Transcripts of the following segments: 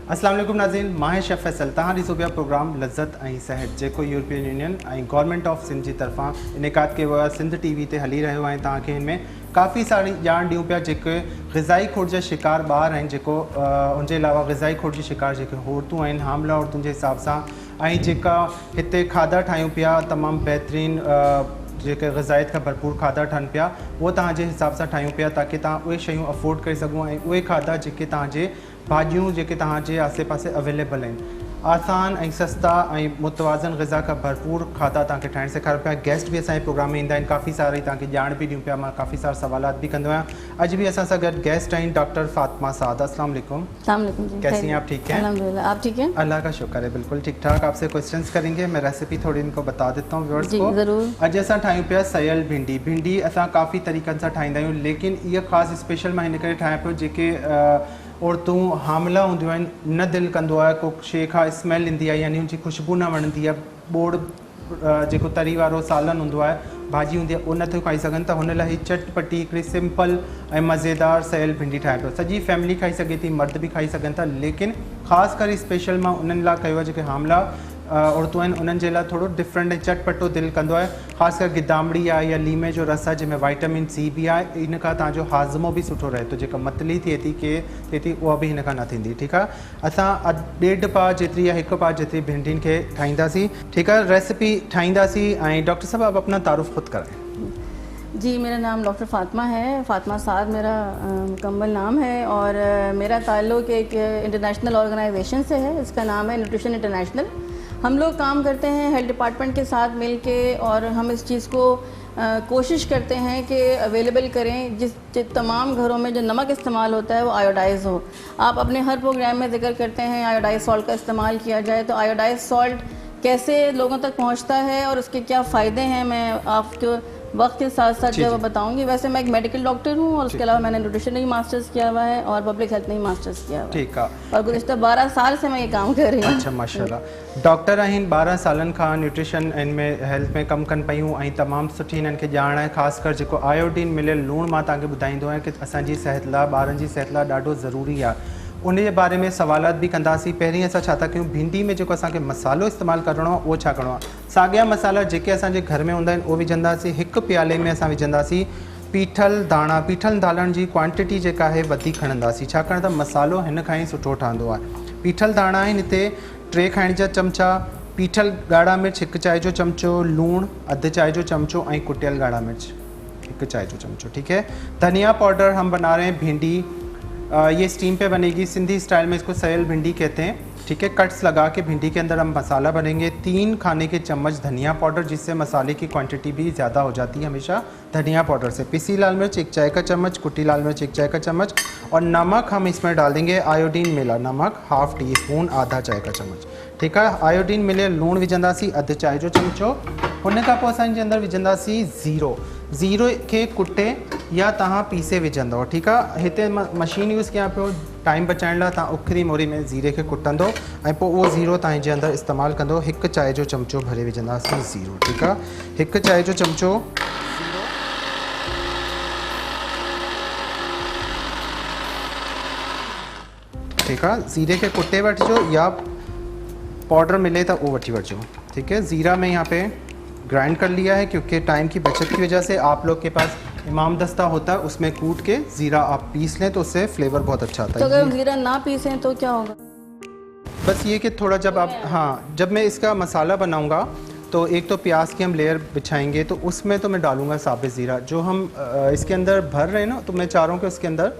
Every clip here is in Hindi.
अस्सलाम वालेकुम नाज़रीन, मां शेफ़ फैसल तहां ॾिसो पिया प्रोग्राम लज़्ज़त ऐं सेहत जेको यूरोपियन यूनियन ऐं गवर्नमेंट ऑफ सिंध जी तरफ़ां इनेकाद कयो वियो आहे। सिंध टीवी ते हली रहियो आहे। तव्हांखे हिन में काफ़ी सारी ॼाण ॾियूं पिया जेके ग़िज़ाई खोट जा शिकार ॿार आहिनि, जेको उनजे अलावा ग़िज़ाई खोट जी शिकार जेके औरतूं आहिनि, हामला औरतुनि जे हिसाब सां, ऐं जेका हिते खाधा ठाहियूं पिया तमामु बहितरीनु जेके ग़िज़ाइत खां भरपूर खाधा ठहनि पिया, उहो तव्हांजे हिसाब सां ठाहियूं पिया ताकी तव्हां उहे शयूं अफोर्ड करे सघो ऐं उहे खाधा जेके तव्हांजे भाॼियूं जेके तव्हांजे आसे पासे अवेलेबल आहिनि, आसान ऐं सस्ता ऐं मुतवाज़न ग़िज़ा खां भरपूर खाधा तव्हांखे ठाहिणु सेखारियो पिया। गेस्ट बि असांजे प्रोग्राम में ईंदा आहिनि, काफ़ी सारी तव्हांखे ॼाण बि ॾियूं पिया, मां काफ़ी सारा सवालात बि कंदो आहियां। अॼु बि असां सां गॾु गेस्ट आहिनि डॉक्टर फातिमा साद। अस्सलाम वालेकुम। कैसी हैं आप? ठीक हैं अल्हम्दुलिल्लाह, आप ठीक हैं? अल्लाह का शुक्र है, बिल्कुल ठीक ठाक। आपसे क्वेश्चंस करेंगे, मैं रेसिपी थोड़ी इनको बता देता हूँ व्यूअर्स को। ज़रूर। अॼु असां ठाहियूं पिया सयल भिंडी। भिंडी असां काफ़ी तरीक़नि सां ठाहींदा आहियूं, लेकिन इहा ख़ासि स्पेशल मां हिन करे ठाहियां पियो जेके औरतूं हामला हूंदियूं आहिनि, न दिलि कंदो आहे को शइ खां स्मेल ईंदी आहे, यानी उनजी ख़ुशबू न वणंदी आहे, ॿोड़ जेको तरी वारो सालन हूंदो आहे, भाॼी हूंदी आहे, उहो नथो खाई सघनि, त हुन लाइ चटपटी हिकिड़ी सिंपल ऐं मज़ेदार सयल भिंडी ठाहे पियो। सॼी फैमिली खाई सघे थी, मर्द बि खाई सघनि था, लेकिन ख़ासि करे स्पेशल मां उन्हनि लाइ कयो आहे जेके हामला औरतूं आहिनि, उन्हनि जे लाइ थोरो डिफरेंट ऐं चटपटो दिलि कंदो आहे। ख़ासि करे गिदामड़ी आहे या लीमे जो रस आहे जंहिंमें वाइटामिन सी बि आहे, इन खां तव्हांजो हाज़मो बि सुठो रहे थो, जेका मतली थिए थी थिए थी उहा बि हिन खां न थींदी। ठीकु आहे, असां 1.5 पा जेतिरी या 1 पा जेतिरी भिंडियुनि खे ठाहींदासीं। ठीकु आहे, रेसिपी ठाहींदासीं। ऐं डॉक्टर साहब आप अपना तारुफ़ ख़ुद कराएं। जी, मेरा नाम डॉक्टर फातिमा है, फातिमा साद मेरा मुकम्मल नाम है, और मेरा ताल्लुक़ एक इंटरनेशनल ऑर्गेनाइजेशन से है, इसका नाम है न्यूट्रिशन इंटरनेशनल। हम लोग काम करते हैं हेल्थ डिपार्टमेंट के साथ मिल के, और हम इस चीज़ को कोशिश करते हैं कि अवेलेबल करें जिस तमाम घरों में जो नमक इस्तेमाल होता है वो आयोडाइज हो। आप अपने हर प्रोग्राम में जिक्र करते हैं आयोडाइज सॉल्ट का इस्तेमाल किया जाए, तो आयोडाइज सॉल्ट कैसे लोगों तक पहुंचता है और उसके क्या फ़ायदे हैं, मैं आपको वक्त के साथ साथ जो बताऊंगी। वैसे मैं एक मेडिकल डॉक्टर हूँ, और उसके अलावा मैंने न्यूट्रिशन में ही मास्टर्स किया हुआ है और पब्लिक हेल्थ में ही मास्टर्स किया हुआ है। ठीक है, और गुज़िश्ता 12 साल से मैं ये काम कर रही हूँ। अच्छा, माशाल्लाह। डॉक्टर आहिनि, 12 सालनि खां न्यूट्रिशन में हेल्थ में कमु कनि पियूं, ऐं तमामु सुठी हिननि खे ॼाण आहे। ख़ासि कर जेको आयोडीन मिलियल लूणु मां तव्हांखे ॿुधाईंदो आहियां कि असांजी सिहत लाइ, ॿारनि जी सिहत लाइ ॾाढो ज़रूरी आहे। उन जे बारे में सवालात बि कंदासीं। पहिरीं असां छा था कयूं, भिंडी में जेको असांखे मसालो इस्तेमालु करिणो आहे उहो छा करिणो आहे। साॻिया मसाला जेके असांजे घर में हूंदा आहिनि उहो विझंदासीं। हिकु प्याले में असां विझंदासीं पीठल धाणा। पीठल धाणनि जी क्वांटिटी जेका आहे वधीक खणंदासीं, छाकाणि त मसालो हिन खां ई सुठो ठहंदो आहे। पीठल धाणा आहिनि हिते 3 खाइण जा चमचा, पीठल ॻाढ़ा मिर्च 1 चांहि जो चमचो, लूणु 1/2 चांहि जो चमचो, ऐं कुटियल ॻाढ़ा मिर्च 1 चाय जो चमचो। ठीक है, धनिया पाउडर हम बना रहे हैं। भिंडी ये स्टीम पे बनेगी, सिंधी स्टाइल में इसको सयल भिंडी कहते हैं। ठीक है, कट्स लगा के भिंडी के अंदर हम मसाला बनेंगे। 3 खाने के चम्मच धनिया पाउडर, जिससे मसाले की क्वांटिटी भी ज़्यादा हो जाती है हमेशा धनिया पाउडर से। पिसी लाल मिर्च 1 चाय का चम्मच, कुटी लाल मिर्च 1 चाय का चम्मच, और नमक हम इसमें डाल देंगे आयोडीन मिला नमक 1/2 टीस्पून, आधा चाय का चम्मच। ठीक है, आयोडीन मिले लूणु विझंदासीं 1/2 चाय जो चमचो। हुन खां पोइ असां जे अंदरि विझंदासीं ज़ीरो खे कुटे या तव्हां पीसे विझंदव। ठीकु आहे, हिते मशीन यूज़ कयां पियो टाइम बचाइण लाइ। तव्हां उखरी मोरी में ज़ीरे खे कुटंदो ऐं पोइ उहो ज़ीरो तव्हांजे अंदरि इस्तेमालु कंदो। 1 चांहि जो चमचो भरे विझंदासीं ज़ीरो। ठीकु आहे, 1 चांहि जो चमचो ठीकु आहे। ज़ीरे खे कुटे वठिजो या पाउडर मिले तो वो वठी वठिजो। ठीक है, ज़ीरा में यहाँ पे ग्राइंड कर लिया है, क्योंकि टाइम की बचत की वजह से आप लोग के पास इमाम दस्ता होता है, उसमें कूट के ज़ीरा आप पीस लें तो उससे फ्लेवर बहुत अच्छा आता है। तो अगर हम ज़ीरा ना पीसें तो क्या होगा? बस ये कि थोड़ा जब आप, हाँ, जब मैं इसका मसाला बनाऊंगा तो एक तो प्याज की हम लेयर बिछाएंगे, तो उसमें तो मैं डालूंगा साबित ज़ीरा। जो हम इसके अंदर भर रहे हैं ना, तो मैं चाह रहा हूँ कि उसके अंदर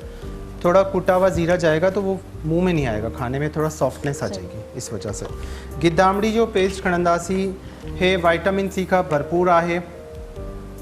थोड़ा कुटा हुआ ज़ीरा जाएगा तो वो मुंह में नहीं आएगा, खाने में थोड़ा सॉफ्टनेस आ जाएगी, इस वजह से। गिदामड़ी जो पेस्ट खणंदासीं हे वाइटामिन सी का भरपूर आहे।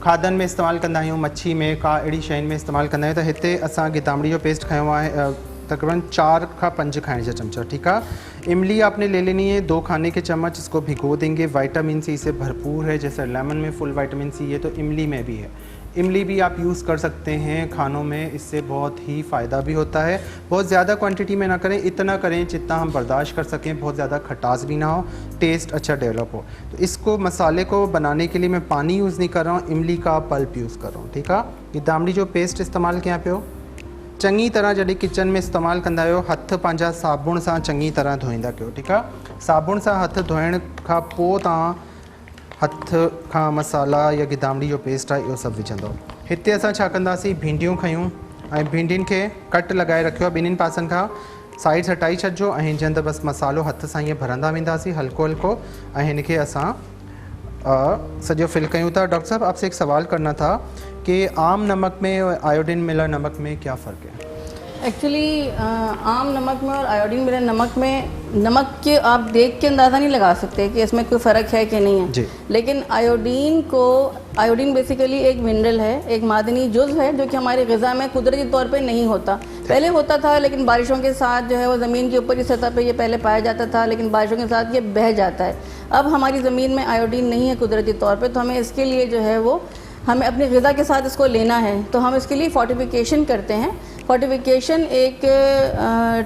खाधनि में इस्तेमालु कंदा आहियूं, मच्छी में, का अहिड़ी शयुनि में इस्तेमालु कंदा आहियूं। त हिते असां गिदामड़ी जो पेस्ट खयो आहे तकरीबन 4 खां 5 खाने का चमचा। ठीक है, इमली आपने ले लेनी है 2 खाने के चम्मच, इसको भिगो देंगे। विटामिन सी से भरपूर है, जैसे लेमन में फुल विटामिन सी है तो इमली में भी है। इमली भी आप यूज़ कर सकते हैं खानों में, इससे बहुत ही फ़ायदा भी होता है। बहुत ज़्यादा क्वांटिटी में ना करें, इतना करें जितना हम बर्दाश्त कर सकें, बहुत ज़्यादा खटास भी ना हो, टेस्ट अच्छा डेवलप हो। तो इसको मसाले को बनाने के लिए मैं पानी यूज़ नहीं कर रहा हूँ, इमली का पल्प यूज़ कर रहा हूँ। ठीक है, ये दामड़ी जो पेस्ट इस्तेमाल किया पे हो चङी तरह जॾहिं किचन में इस्तेमालु कंदा आहियो हथ पंहिंजा साबुण सां चङी तरह धोईंदा कयो, ठीकु आहे। साबुण सां हथ धोइण खां पोइ तव्हां हथ खां मसाला या गिदामड़ी जो पेस्ट आहे इहो सभु विझंदो। हिते असां छा कंदासीं, भिंडियूं खयूं ऐं भिंडियुनि खे कट लॻाए रखियो आहे, ॿिन्हिनि पासनि खां साइड्स हटाए छॾिजो ऐं हिन जे अंदरि बसि मसालो हथ सां ईअं भरंदा वेंदासीं हल्को हल्को ऐं हिन खे असां सॼो फिल कयूं था। डॉक्टर साहब आपसे एक सवाल करना था कि आम नमक में और आयोडीन मिला नमक में क्या फ़र्क है? एक्चुअली आम नमक में और आयोडीन मिला नमक में नमक के आप देख के अंदाज़ा नहीं लगा सकते कि इसमें कोई फ़र्क है कि नहीं है जी। लेकिन आयोडीन बेसिकली एक मिनरल है, एक मादनी जुज़ है जो कि हमारे ग़िज़ा में कुदरती तौर पे नहीं होता। पहले होता था लेकिन बारिशों के साथ जो है वो ज़मीन के ऊपर की सतह पे ये पहले पाया जाता था, लेकिन बारिशों के साथ ये बह जाता है। अब हमारी ज़मीन में आयोडीन नहीं है कुदरती तौर पर, तो हमें इसके लिए जो है वो हमें अपनी ग़िज़ा के साथ इसको लेना है, तो हम इसके लिए फोर्टिफिकेशन करते हैं। फोर्टिफिकेशन एक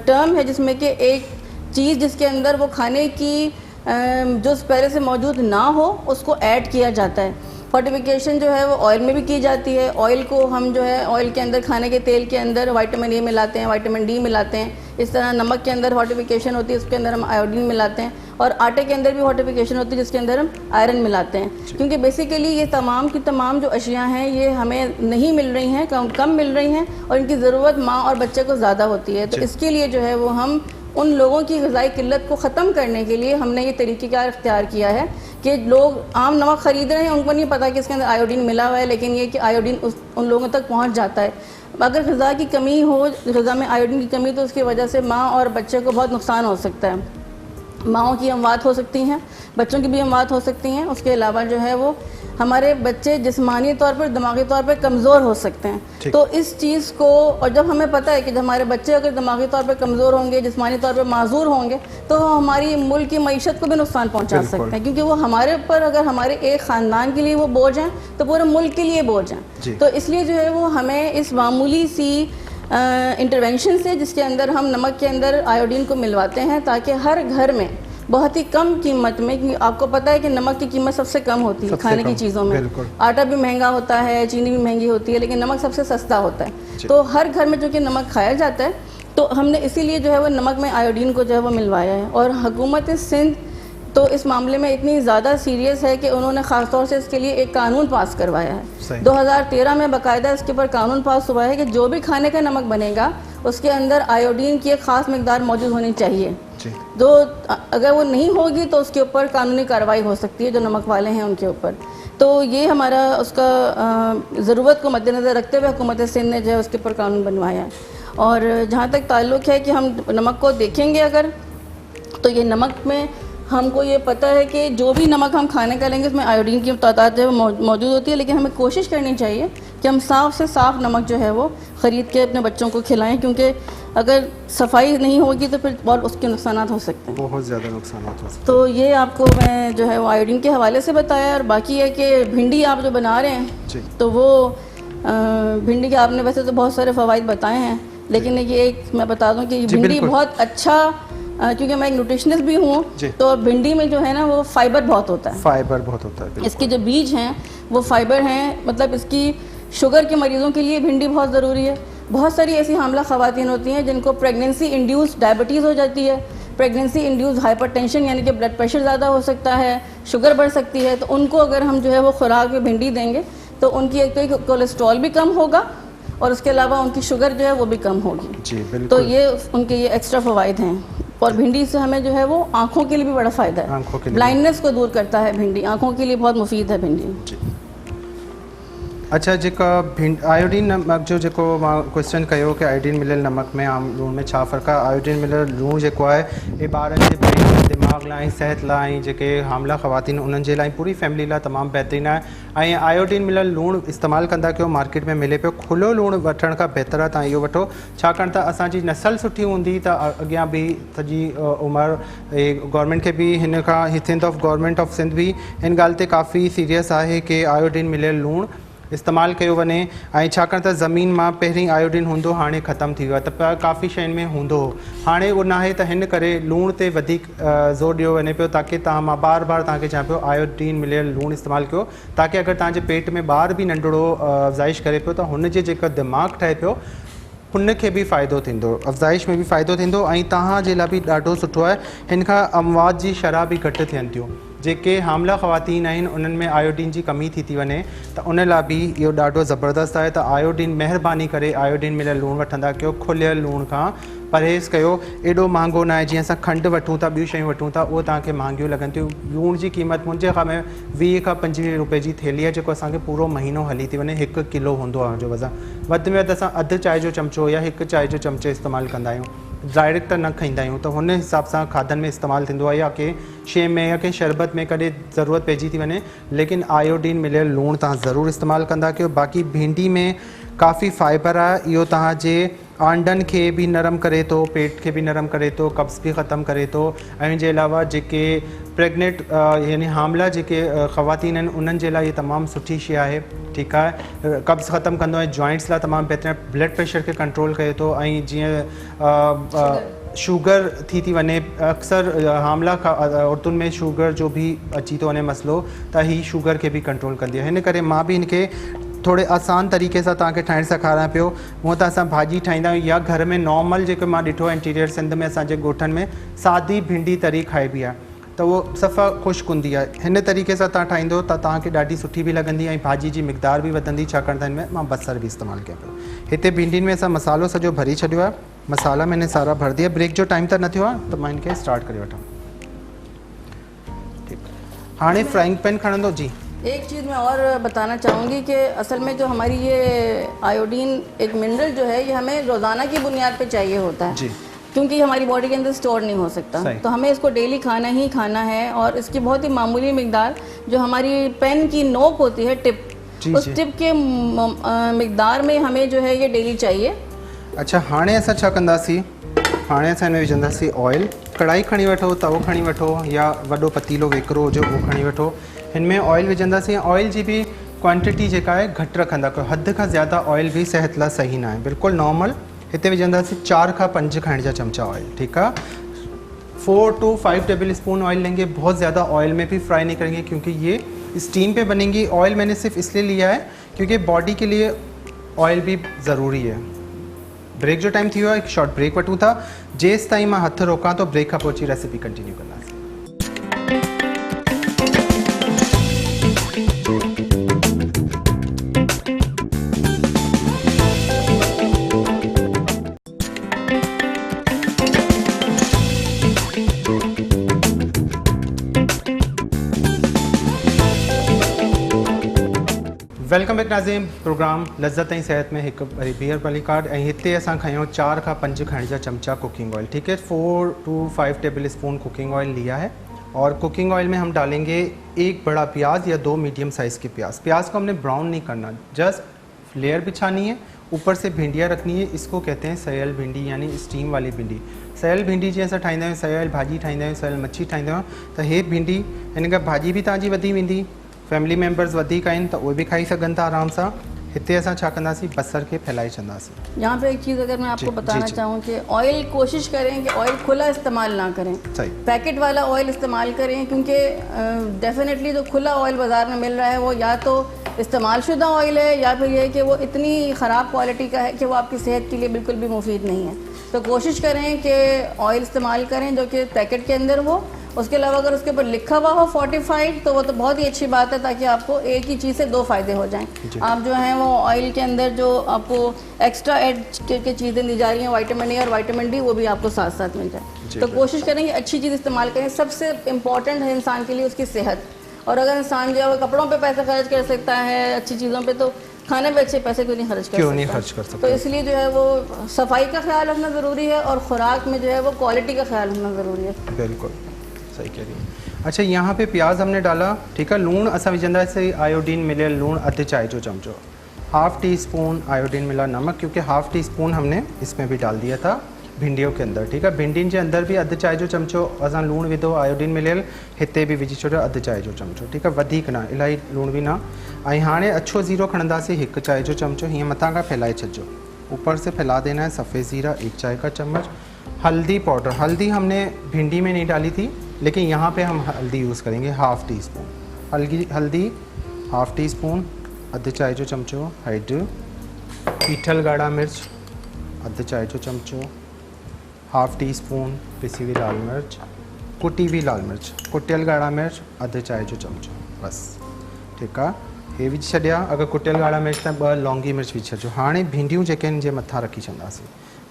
टर्म है जिसमें कि एक चीज़ जिसके अंदर वो खाने की जो पहले से मौजूद ना हो उसको ऐड किया जाता है। फोर्टिफिकेशन जो है वो ऑयल में भी की जाती है। ऑयल को हम जो है ऑयल के अंदर खाने के तेल के अंदर विटामिन ए मिलाते हैं, विटामिन डी मिलाते हैं। इस तरह नमक के अंदर फोर्टिफिकेशन होती है, उसके अंदर हम आयोडीन मिलाते हैं। और आटे के अंदर भी फोर्टिफिकेशन होती है जिसके अंदर हम आयरन मिलाते हैं, क्योंकि बेसिकली ये तमाम की तमाम जो अशिया हैं ये हमें नहीं मिल रही हैं, कम मिल रही हैं और इनकी ज़रूरत माँ और बच्चे को ज़्यादा होती है। तो इसके लिए जो है वो हम उन लोगों की ग़िज़ाई किल्लत को ख़त्म करने के लिए हमने ये तरीक़ेकार इख्तियार किया है कि लोग आम नमक ख़रीद रहे हैं, उनको नहीं पता कि इसके अंदर आयोडीन मिला हुआ है, लेकिन ये कि आयोडीन उन लोगों तक पहुंच जाता है। अगर ग़िज़ा की कमी हो, ग़िज़ा में आयोडीन की कमी, तो उसकी वजह से माँ और बच्चे को बहुत नुकसान हो सकता है। माँओं की अमवात हो सकती हैं, बच्चों की भी अमवात हो सकती हैं। उसके अलावा जो है वो हमारे बच्चे जिस्मानी तौर पर, दिमागी तौर पर कमज़ोर हो सकते हैं। तो इस चीज़ को, और जब हमें पता है कि जब हमारे बच्चे अगर दिमागी तौर पर कमज़ोर होंगे, जिस्मानी तौर पर माजूर होंगे, तो वो हमारी मुल्क की मईशत को भी नुकसान पहुंचा सकते हैं, क्योंकि वो हमारे ऊपर, अगर हमारे एक ख़ानदान के लिए वो बोझ हैं तो पूरे मुल्क के लिए बोझ हैं। तो इसलिए जो है वो हमें इस मामूली सी इंटरवेंशन से, जिसके अंदर हम नमक के अंदर आयोडीन को मिलवाते हैं, ताकि हर घर में बहुत ही कम कीमत में, क्योंकि आपको पता है कि नमक की कीमत सबसे कम होती है खाने की चीज़ों में। आटा भी महंगा होता है, चीनी भी महंगी होती है, लेकिन नमक सबसे सस्ता होता है। तो हर घर में जो कि नमक खाया जाता है, तो हमने इसीलिए जो है वो नमक में आयोडीन को जो है वो मिलवाया है। और हुकूमत सिंध तो इस मामले में इतनी ज़्यादा सीरियस है कि उन्होंने ख़ास तौर से इसके लिए एक कानून पास करवाया है। 2013 में बाकायदा इसके ऊपर कानून पास हुआ है कि जो भी खाने का नमक बनेगा उसके अंदर आयोडीन की एक ख़ास मकदार मौजूद होनी चाहिए। तो अगर वो नहीं होगी तो उसके ऊपर कानूनी कार्रवाई हो सकती है जो नमक वाले हैं उनके ऊपर। तो ये हमारा उसका ज़रूरत को मद्देनज़र रखते हुए हुकूमत सिंध ने जो है उसके ऊपर कानून बनवाया है। और जहाँ तक ताल्लुक़ है कि हम नमक को देखेंगे अगर, तो ये नमक में हमको ये पता है कि जो भी नमक हम खाने का लेंगे उसमें आयोडीन की तादाद जो है मौजूद होती है, लेकिन हमें कोशिश करनी चाहिए कि हम साफ़ से साफ़ नमक जो है वो ख़रीद के अपने बच्चों को खिलाएं, क्योंकि अगर सफाई नहीं होगी तो फिर बहुत उसके नुकसान हो सकते हैं, बहुत ज़्यादा नुकसान हो सकते हैं। तो ये आपको मैं जो है वो आयोडीन के हवाले से बताया। और बाकी है कि भिंडी आप जो बना रहे हैं तो वो भिंडी के आपने वैसे तो बहुत सारे फ़वाइद बताए हैं, लेकिन ये एक मैं बता दूं कि भिंडी बहुत अच्छा, क्योंकि मैं एक न्यूट्रिशनिस्ट भी हूँ, तो भिंडी में जो है ना वो फाइबर बहुत होता है। फाइबर बहुत होता है, इसके जो बीज हैं वो फाइबर हैं, मतलब इसकी शुगर के मरीज़ों के लिए भिंडी बहुत ज़रूरी है। बहुत सारी ऐसी हामला ख़वातीन होती हैं जिनको प्रेगनेंसी इंड्यूस्ड डायबिटीज़ हो जाती है, प्रेगनेंसी इंड्यूस्ड हाइपरटेंशन यानी कि ब्लड प्रेशर ज़्यादा हो सकता है, शुगर बढ़ सकती है। तो उनको अगर हम जो है वो खुराक में भिंडी देंगे तो उनकी एक तो कोलेस्ट्रॉल भी कम होगा और उसके अलावा उनकी शुगर जो है वो भी कम होगी। तो ये उनके ये एक्स्ट्रा फ़वाइद हैं। और भिंडी से हमें जो है वो आँखों के लिए भी बड़ा फ़ायदा है, ब्लाइंडनेस को दूर करता है भिंडी, आँखों के लिए बहुत मुफीद है भिंडी। अच्छा, जेका आयोडीन नमक जो जेको मां क्वेश्चन कयो कि आयोडीन मिलियल नमक में आम लूण में छा फ़र्क़ु आहे। आयोडीन मिलियल लूण जेको आहे ये ॿारनि जे ब्रेन दिमाग़ लाइ, सेहत लाइ, जेके हामला ख़वातीन उन्हनि जे लाइ, पूरी फैमिली लाइ तमामु बहितरीनु आहे। ऐं आयोडीन मिलियल लूण इस्तेमालु कंदा कयो, मार्केट में मिले पियो। खुलो लूण वठण खां बहितर आहे तव्हां इहो वठो, छाकाणि त असांजी नसल सुठी हूंदी त अॻियां बि सॼी उमिरि गवर्नमेंट खे बि हिन खां गवर्नमेंट ऑफ सिंध बि हिन ॻाल्हि ते काफ़ी सीरियस आहे कि आयोडीन मिलियल लूण इस्तेमालु कयो वञे। ऐं छाकाणि त ज़मीन मां पहिरीं आयोडीन हूंदो, हाणे ख़तमु थी वियो आहे, त काफ़ी शयुनि में हूंदो हो, हाणे उहो न आहे। त हिन करे लूण ते वधीक ज़ोर ॾियो वञे पियो, ताकी तव्हां, मां बार बार तव्हांखे चवां पियो आयोडीन मिलियल लूण इस्तेमालु कयो, ताकी अगरि तव्हांजे पेट में ॿार बि नंढिड़ो अफ़ज़ाइश करे पियो त हुनजे जेका दिमाग़ु ठहे पियो हुन खे बि फ़ाइदो थींदो, अफ़ज़ाइश में बि फ़ाइदो थींदो ऐं तव्हांजे लाइ बि ॾाढो सुठो आहे। हिन खां अमवात जी शरह बि घटि थियनि थियूं। जेके हामला ख़वातीन आहिनि उन्हनि में आयोडीन जी कमी थी वञे त उन लाइ बि इहो ॾाढो ज़बरदस्त आहे। त आयोडीन महिरबानी करे आयोडीन मिलियल लूणु वठंदा कयो, खुलियल लूण खां परहेज़ कयो। एॾो महांगो न आहे, जीअं असां खंडु वठूं था, ॿियूं शयूं वठूं था, उहो तव्हांखे महांगियूं लॻनि थियूं। लूण जी क़ीमत मुंहिंजे खां में 20 खां 25 रुपए जी थेली आहे, जेको असांखे पूरो महीनो हली थी वञे। 1 किलो हूंदो आहे हुनजो वज़न। वधि में वधि असां अधु चांहि जो चमिचो या 1 चांहि जो चमिचो इस्तेमालु कंदा आहियूं, डायरेक्ट त न खाईंदा आहियूं। त हुन हिसाब सां खाधनि में इस्तेमालु थींदो आहे, या कंहिं शइ में या कंहिं शरबत में कॾहिं ज़रूरत पइजी थी वञे। लेकिन आयोडीन मिलियल लूणु तव्हां ज़रूरु इस्तेमालु कंदा कयो। बाक़ी भिंडी में काफ़ी फाइबर आहे, इहो तव्हांजे आंडनि खे बि नरम करे थो, पेट खे बि नरम करे थो, कब्ज़ बि ख़तमु करे थो। ऐं हिन जे अलावा जेके प्रेग्नेंट यानी हामला जेके ख़वातीन आहिनि उन्हनि जे लाइ इहे तमामु सुठी शइ आहे, ठीकु आहे। कब्ज़ ख़तमु कंदो आहे, जॉइंट्स लाइ तमामु बहितरु आहे, ब्लड प्रेशर खे कंट्रोल करे थो। ऐं जीअं शुगर थी वञे, अक्सर हामला औरतुनि में शुगर जो बि अची थो वञे मसइलो, त हीअ शुगर खे बि कंट्रोल कंदी आहे। हिन करे मां बि हिनखे थोड़े आसान तरीक़े सां तव्हांखे ठाहिणु सेखारियां पियो। हूअं त असां भाॼी ठाहींदा आहियूं या घर में नॉर्मल जेको मां ॾिठो आहे इंटीरियर सिंध में असांजे ॻोठनि में सादी भिंडी तरी खाइबी आहे, त उहो सफ़ा ख़ुश्क हूंदी आहे। हिन तरीक़े सां तव्हां ठाहींदो त तव्हांखे ॾाढी सुठी बि लॻंदी ऐं भाॼी जी मिक़दार बि वधंदी, छाकाणि त हिन में मां बसर बि इस्तेमालु कयां पियो। हिते भिंडियुनि में असां मसालो सॼो भरी छॾियो आहे, मसाला मैंने सारा भर दिया। ब्रेक जो टाइम त न थियो आहे, त मां हिनखे स्टार्ट करे वठां। ठीकु, हाणे फ्राइंग पैन खणंदो जी। एक चीज़ मैं और बताना चाहूँगी कि असल में जो हमारी ये आयोडीन एक मिनरल जो है, ये हमें रोज़ाना की बुनियाद पे चाहिए होता है जी, क्योंकि हमारी बॉडी के अंदर स्टोर नहीं हो सकता। तो हमें इसको डेली खाना ही खाना है। और इसकी बहुत ही मामूली मिकदार जो हमारी पेन की नोक होती है, टिप, उस टिप के मिकदार में हमें जो है ये डेली चाहिए। अच्छा, हाणे असां छा कंदासीं, हाणे असां हिन में विझंदासीं ऑयल। कढ़ाई खणी वठो, तवो खणी वठो, या वॾो पतीलो वेकिरो हुजे उहो खणी वठो। हिन में ऑयल विझंदासीं। ऑयल जी बि क्वांटिटी जेका आहे घटि रखंदा कयो, हद खां ज़्यादा ऑयल बि सिहत लाइ सही न आहे, बिल्कुलु नॉर्मल। हिते विझंदासीं 4 खां 5 खाइण जा चमचा ऑयल, ठीकु आहे। 4 to 5 टेबल स्पून ऑयल लेंगे, बहुत ज़्यादा ऑयल में भी फ्राई नहीं करेंगे क्योंकि ये स्टीम पे बनेंगी। ऑयल मैंने सिर्फ इसलिए लिया है क्योंकि बॉडी के लिए ऑयल भी ज़रूरी है। ब्रेक जो टाइम थी वियो आहे, हिकु शॉर्ट ब्रेक वठूं था। जेसि ताईं मां हथु रोकां तो ब्रेक खां पोइ अची रेसिपी कंटिन्यू कंदासीं। वेलकम बैक नाज़रीन, प्रोग्राम लज़्ज़त ऐं सेहत में हिकु वरी ॿीहर पली कार्ड। ऐं हिते असां खयों 4 खां 5 खाइण जा चमचा कुकिंग ऑयल, ठीक है। 4 to 5 table spoon cooking oil लिया है। और कुकिंग ऑयल में हम डालेंगे 1 बड़ा प्याज या 2 मीडियम साइज़ के प्याज। प्याज को हमने ब्राउन नहीं करना, जस्ट लेयर बिछानी है, ऊपर से भिंडियाँ रखनी है। इसको कहते हैं सयल भिंडी यानी स्टीम वाली भिंडी। सयल भिंडी जीअं असां ठाहींदा आहियूं, सयल भाॼी ठाहींदा आहियूं, सयल मच्छी ठाहींदा आहियूं, त हे भिंडी हिन खां भाॼी बि तव्हांजी वधी वेंदी। फैमिली मेम्बर्स वधीक आहिनि त उहे बि खाई सघनि था आराम सां। हिते असां छा कंदासीं, बसर खे फैलाए छॾंदासीं। यहाँ पे एक चीज़ अगर मैं आपको बताना चाहूँ कि ऑयल कोशिश करें कि ऑयल खुला इस्तेमाल ना करें, सही, पैकेट वाला ऑयल इस्तेमाल करें, क्योंकि डेफिनेटली जो खुला ऑयल बाज़ार में मिल रहा है वो या तो इस्तेमाल शुदा ऑयल है या फिर ये है कि वो इतनी ख़राब क्वालिटी का है कि वो आपकी सेहत के लिए बिल्कुल भी मुफीद नहीं है। तो कोशिश करें कि ऑयल इस्तेमाल करें जो कि पैकेट के अंदर हो। उसके अलावा अगर उसके ऊपर लिखा हुआ हो फोर्टिफाइड तो वो तो बहुत ही अच्छी बात है, ताकि आपको एक ही चीज़ से 2 फ़ायदे हो जाएं। आप जो हैं वो ऑयल के अंदर जो आपको एक्स्ट्रा ऐड करके चीज़ें दी जा रही हैं, विटामिन ए और विटामिन डी, वो भी आपको साथ साथ मिल जाए। तो कोशिश करें कि अच्छी चीज़ इस्तेमाल करें। सबसे इम्पॉर्टेंट है इंसान के लिए उसकी सेहत। और अगर इंसान जो है वो कपड़ों पे पैसा खर्च कर सकता है, अच्छी चीज़ों पे, तो खाने पे अच्छे पैसे क्यों नहीं खर्च कर सकता। तो इसलिए जो है वो सफाई का ख्याल रखना ज़रूरी है और ख़ुराक में जो है वो क्वालिटी का ख्याल रखना ज़रूरी है। बिल्कुल सही कह रही है। अच्छा, यहाँ पे प्याज हमने डाला, ठीक है। लूण असां विझंदासीं आयोडीन मिलियल लूण अधु चाय जो चमचो, हाफ़ टी स्पून आयोडीन मिला नमक, क्योंकि हाफ़ टी स्पून हमने इसमें भी डाल दिया था भिंडियों के अंदर, ठीक है। भिंडियुनि जे अंदर भी अधु चाय जो चमचो असां लूण विधो आयोडीन मिलियल, हिते भी विझी छॾियो अधु चाय जो चमचो, ठीक है। वधीक न, इलाही लूण भी न। ऐं हाणे अछो ज़ीरो खणंदासीं 1 चाय जो चमचो, हीअं मथां खां फैलाए छॾिजो। ऊपर से फैला देना है। सफ़ेद ज़ीरा 1 चाय का चम्मच। हल्दी पाउडर, हल्दी हमने भिंडी में नहीं डाली थी, लेकिन यहाँ पे हम हल्दी यूज़ करेंगे, हाफ़ टी स्पून हल्दी, हाफ़ टी स्पून, अधु चाय जो चमचो हैड, पीठल गाढ़ा मिर्च, अधु चाय जो चमचो, हाफ टी स्पून पिसी हुई लाल मिर्च, कुटी हुई लाल मिर्च, कुटियल ॻाढ़ा मिर्च अधु चाय जो चमचो, बस ठीकु आहे। हे विझी छॾिया। अगरि कुटियल ॻाढ़ा मिर्च त 2 लौंगी मिर्च विझी छॾिजो। हाणे भिंडियूं जेके आहिनि जे मथां रखी छॾंदासीं।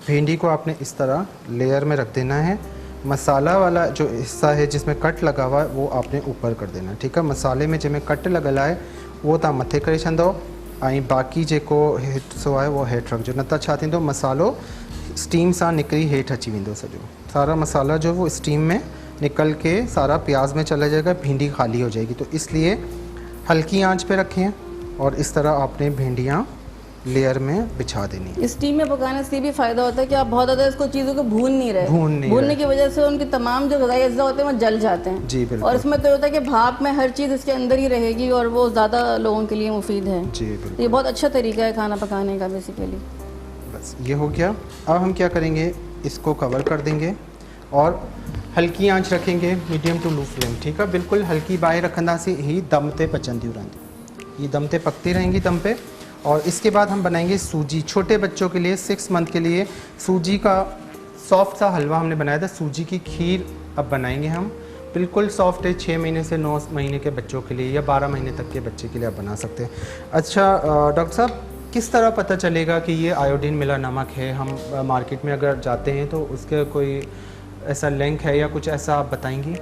भिंडी को आपने इस तरह लेयर में रख देना है। मसाला वाला जो हिस्सा है जिसमें कट लगा हुआ है वो आपने ऊपर कर देना है, ठीकु आहे। मसाले में जंहिंमें कट लॻल आहे उहो तव्हां मथे करे छॾंदव ऐं बाक़ी जेको हिसो आहे उहो हेठि रखिजो, न त छा थींदो मसालो स्टीम सां निकिरी हेठि अची वेंदो सॼो। सारा मसाला जो वो स्टीम में निकल के सारा प्याज में चला जाएगा, भिंडी खाली हो जाएगी। तो इसलिए हल्की आंच पे रखें और इस तरह आपने भिंडियाँ लेयर में बिछा देनी। स्टीम में पकाने से भी फ़ायदा होता है कि आप बहुत ज़्यादा इसको चीज़ों को भून नहीं रहे, भूनने की वजह से उनके तमाम जो ग़िज़ाई अज्जा होते हैं वो जल जाते हैं। जी बिल्कुल। और इसमें तो होता है कि भाप में हर चीज़ इसके अंदर ही रहेगी और वो ज़्यादा लोगों के लिए मुफीद है। जी बिल्कुल। ये बहुत अच्छा तरीका है खाना पकाने का बेसिकली। बस ये हो गया। अब हम क्या करेंगे, इसको कवर कर देंगे और हल्की आंच रखेंगे, मीडियम टू लो फ्लेम, ठीक है। बिल्कुल हल्की बाहि रखंदासीं, ही दम ते पचंदियूं रहंदियूं, ये दम ते पकती रहेंगी दम पे। और इसके बाद हम बनाएंगे सूजी। छोटे बच्चों के लिए 6 मंथ के लिए सूजी का सॉफ्ट सा हलवा हमने बनाया था। सूजी की खीर अब बनाएंगे हम, बिल्कुल सॉफ्ट है। 6 महीने से 9 महीने के बच्चों के लिए या 12 महीने तक के बच्चे के लिए आप बना सकते हैं। अच्छा डॉक्टर साहब, किस तरह पता चलेगा कि ये आयोडीन मिला नमक है? हम मार्केट में अगर जाते हैं तो उसके कोई ऐसा लिंक है या कुछ ऐसा आप बताएंगी?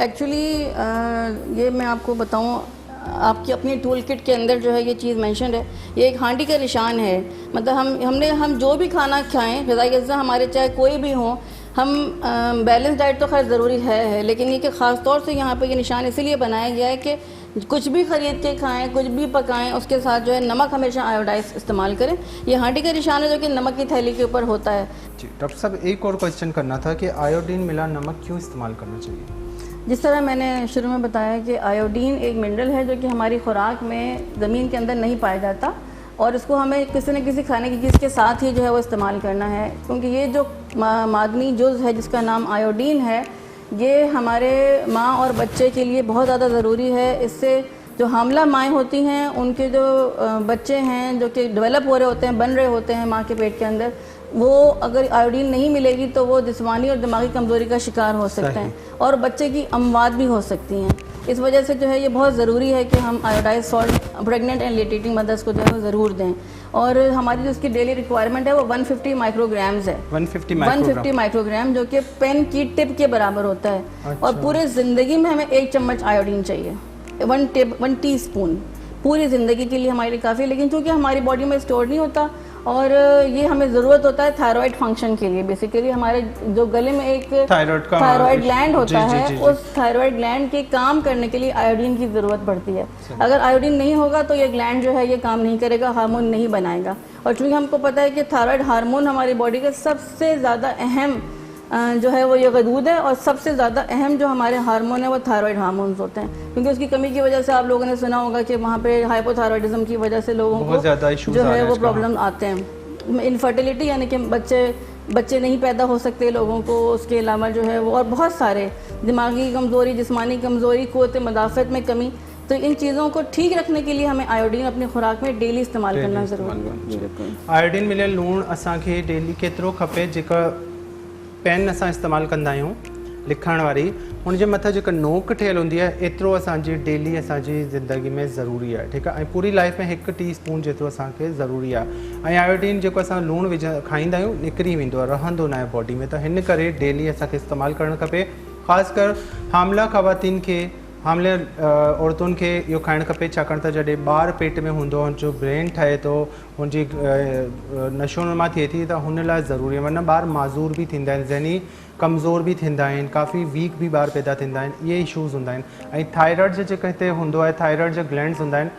एक्चुअली ये मैं आपको बताऊं, आपकी अपनी टूल किट के अंदर जो है ये चीज़ मेंशन है। ये एक हांडी का निशान है। मतलब हम जो भी खाना खाएं, ग़िज़ाई अज्जा हमारे चाहे कोई भी हो, हम बैलेंस डाइट तो खैर ज़रूरी है, लेकिन ये कि ख़ास तौर से यहाँ पे ये निशान इसीलिए बनाया गया है कि कुछ भी ख़रीद के खाएं, कुछ भी पकाएं, उसके साथ जो है नमक हमेशा आयोडाइज इस्तेमाल करें। ये हांडी का निशान है जो कि नमक की थैली के ऊपर होता है। जी डॉक्टर साहब, एक और क्वेश्चन करना था कि आयोडीन मिला नमक क्यों इस्तेमाल करना चाहिए? जिस तरह मैंने शुरू में बताया कि आयोडीन एक मिनरल है जो कि हमारी खुराक में ज़मीन के अंदर नहीं पाया जाता और इसको हमें किसी न किसी खाने की चीज़ के साथ ही जो है वो इस्तेमाल करना है, क्योंकि ये जो मादनी जुज़ है जिसका नाम आयोडीन है, ये हमारे माँ और बच्चे के लिए बहुत ज़्यादा ज़रूरी है। इससे जो हामला माएँ होती हैं, उनके जो बच्चे हैं जो कि डेवलप हो रहे होते हैं, बन रहे होते हैं माँ के पेट के अंदर, वो अगर आयोडीन नहीं मिलेगी तो वो जिस्मानी और दिमागी कमज़ोरी का शिकार हो सकते हैं और बच्चे की अमवात भी हो सकती हैं। इस वजह से जो है ये बहुत ज़रूरी है कि हम iodise salt pregnant and lactating mothers को जो है वो ज़रूर दें। और हमारी जो उसकी डेली रिक्वायरमेंट है वो 150 माइक्रोग्राम्स है। 150 माइक्रोग्राम जो कि पेन की टिप के बराबर होता है। अच्छा। और पूरे ज़िंदगी में हमें 1 चम्मच आयोडीन चाहिए, 1 टीस्पून पूरी ज़िंदगी के लिए हमारे लिए काफ़ी। लेकिन चूँकि हमारी बॉडी में स्टोर नहीं होता और ये हमें ज़रूरत होता है थायराइड फंक्शन के लिए। बेसिकली हमारे जो गले में एक थायराइड ग्लैंड होता है, उस थायराइड ग्लैंड के काम करने के लिए आयोडीन की ज़रूरत पड़ती है। अगर आयोडीन नहीं होगा तो ये ग्लैंड जो है ये काम नहीं करेगा, हार्मोन नहीं बनाएगा। और चूँकि हमको पता है कि थायराइड हार्मोन हमारी बॉडी का सबसे ज़्यादा अहम जो है वो ये गदूद है और सबसे ज़्यादा अहम जो हमारे हार्मोन है वो थायराइड हार्मोन्स होते हैं, क्योंकि उसकी कमी की वजह से आप लोगों ने सुना होगा कि वहाँ पे हाइपोथायराइडिज्म की वजह से लोगों को जो है वो प्रॉब्लम आते हैं। इनफर्टिलिटी यानी कि बच्चे नहीं पैदा हो सकते लोगों को, उसके अलावा जो है वो और बहुत सारे दिमागी कमज़ोरी, जिस्मानी कमज़ोरी, क़ुव्वत मदाफ़त में कमी। तो इन चीज़ों को ठीक रखने के लिए हमें आयोडीन अपनी खुराक में डेली इस्तेमाल करना ज़रूरी है। आयोडीन मिलियल लूण असांखे डेली केतिरो खपे? जेका पेन असां इस्तेमालु कंदा आहियूं लिखण वारी, हुनजे मथां जेका नोक ठहियलु हूंदी आहे एतिरो असांजी डेली असांजी ज़िंदगी में ज़रूरी आहे, ठीकु आहे। ऐं पूरी लाइफ में 1 टीस्पून जेतिरो असांखे ज़रूरी आहे। ऐं आयोडीन जेको असां लूणु खाईंदा आहियूं निकिरी वेंदो आहे, रहंदो न आहे बॉडी में, त हिन करे डेली असांखे इस्तेमालु करणु खपे। ख़ासि कर हामला ख़वातीन खे, हामले औरतुनि खे इहो खाइणु खपे, छाकाणि त जॾहिं ॿार पेट में हूंदो, हुनजो ब्रेन ठहे थो, हुनजी नशोनुमा थिए थी, त हुन लाइ ज़रूरी आहे। वरना ॿार माज़ूर बि थींदा आहिनि, ज़हनी कमज़ोर बि थींदा आहिनि, काफ़ी वीक भी ॿार पैदा थींदा आहिनि। इहे इशूज़ हूंदा आहिनि। ऐं थायराइड जो जेको हिते हूंदो आहे, थायराइड जा ग्लैंड्स हूंदा आहिनि,